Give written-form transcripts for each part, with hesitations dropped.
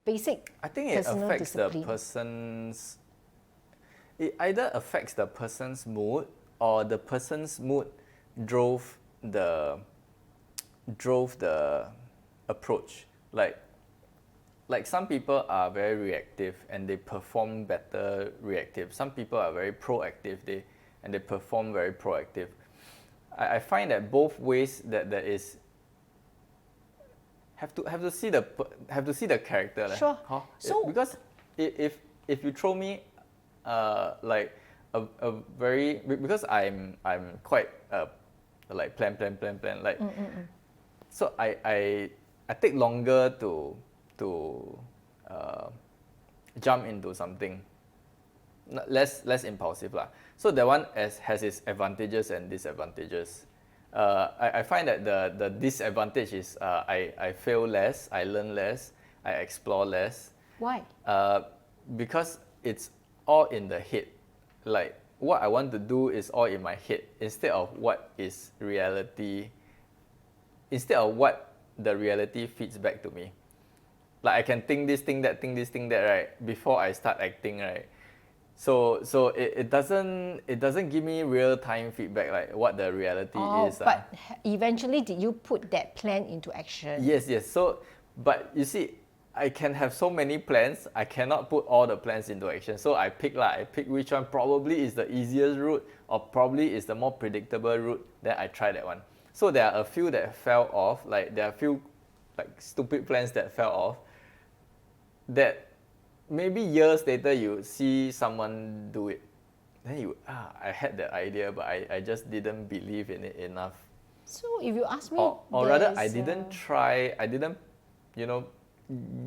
Basic. I think it affects discipline. the person's. It either affects the person's mood, or the person's mood drove the approach. Like some people are very reactive and they perform better reactive. Some people are very proactive and they perform very proactive. I find that both ways that there is have to see the character. Sure. So because if you throw me like a very, because I'm quite like plan like so I take longer to jump into something, less impulsive lah. So that one has its advantages and disadvantages. I find that the disadvantage is I fail less, I learn less, I explore less. Why? Because it's all in the head. Like what I want to do is all in my head instead of what is reality. Instead of what the reality feeds back to me. Like I can think this, think that, right, before I start acting, right. So it doesn't give me real time feedback like what the reality is. But eventually, did you put that plan into action? Yes. So, but you see, I can have so many plans. I cannot put all the plans into action. So I pick which one probably is the easiest route or probably is the more predictable route. Then I try that one. So there are a few that fell off. Like there are a few like stupid plans that fell off. That maybe years later you see someone do it, then I had that idea, but I just didn't believe in it enough. So if you ask me, or rather I didn't try,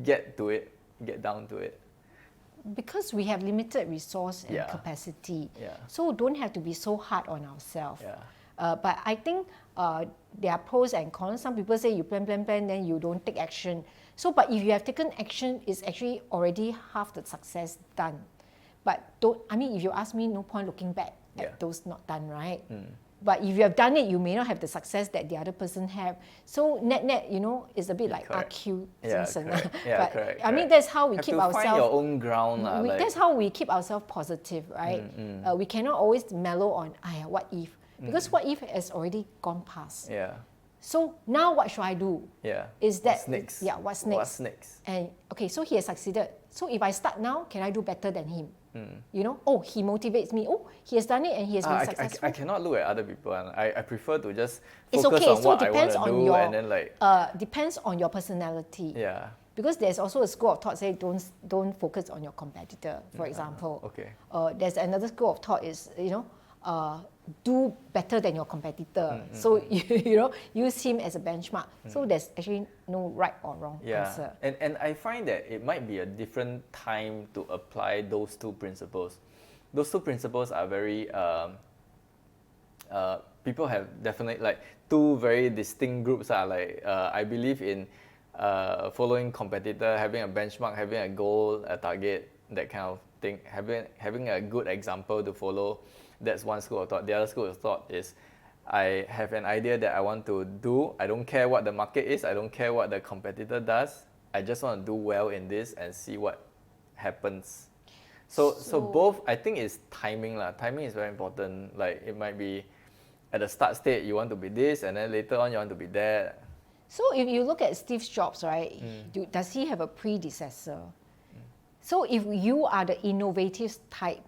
get down to it. Because we have limited resource and capacity, so don't have to be so hard on ourselves. But I think there are pros and cons. Some people say you plan, then you don't take action. So, but if you have taken action, it's actually already half the success done. But if you ask me, no point looking back at those not done, right? But if you have done it, you may not have the success that the other person have. So net, it's a bit like RQ. Correct. I mean, that's how we keep ourselves. Find your own ground. That's how we keep ourselves positive, right? We cannot always mellow on, what if? Because what if has already gone past. So now what should I do? Is that what's next? What's next? What's next? And okay, so he has succeeded. So if I start now, can I do better than him? He motivates me. He has done it and he has been successful. I cannot look at other people. I prefer to just focus on what I want to do, and then like depends on your personality. Yeah. Because there's also a school of thought say don't focus on your competitor, for example. Okay. There's another school of thought is do better than your competitor. So use him as a benchmark. So there's actually no right or wrong answer. And I find that it might be a different time to apply those two principles. Those two principles are very people have definitely like two very distinct groups. I believe in following competitor, having a benchmark, having a goal, a target, that kind of thing, having a good example to follow. That's one school of thought. The other school of thought is I have an idea that I want to do. I don't care what the market is. I don't care what the competitor does. I just want to do well in this and see what happens. So both, I think, is timing. Timing is very important. Like it might be at the start state, you want to be this, and then later on you want to be that. So if you look at Steve Jobs, right, does he have a predecessor? So if you are the innovative type,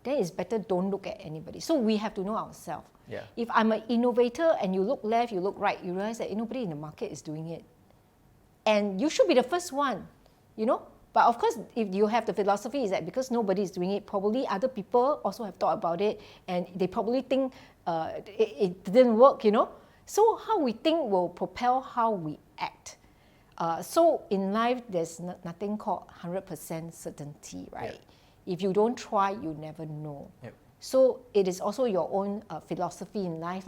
then it's better don't look at anybody. So we have to know ourselves. If I'm an innovator and you look left, you look right, you realize that nobody in the market is doing it. And you should be the first one, But of course, if you have the philosophy is that because nobody is doing it, probably other people also have thought about it and they probably think it didn't work, So how we think will propel how we act. So in life, there's nothing called 100% certainty, right? If you don't try, you never know. So it is also your own philosophy in life.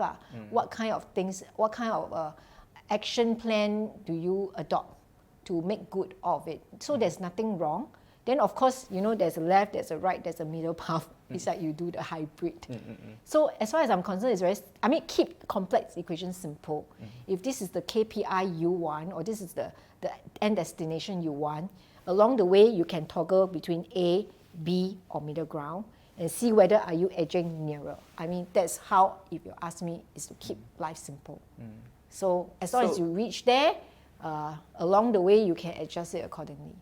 What kind of things, what kind of action plan do you adopt to make good of it? So there's nothing wrong. Then of course, you know, there's a left, there's a right, there's a middle path. It's like you do the hybrid. So as far as I'm concerned, it's very, keep complex equations simple. If this is the KPI you want, or this is the end destination you want, along the way you can toggle between A, B, or middle ground, and see whether are you edging nearer. That's how, if you ask me, is to keep life simple. So as long as you reach there, along the way you can adjust it accordingly.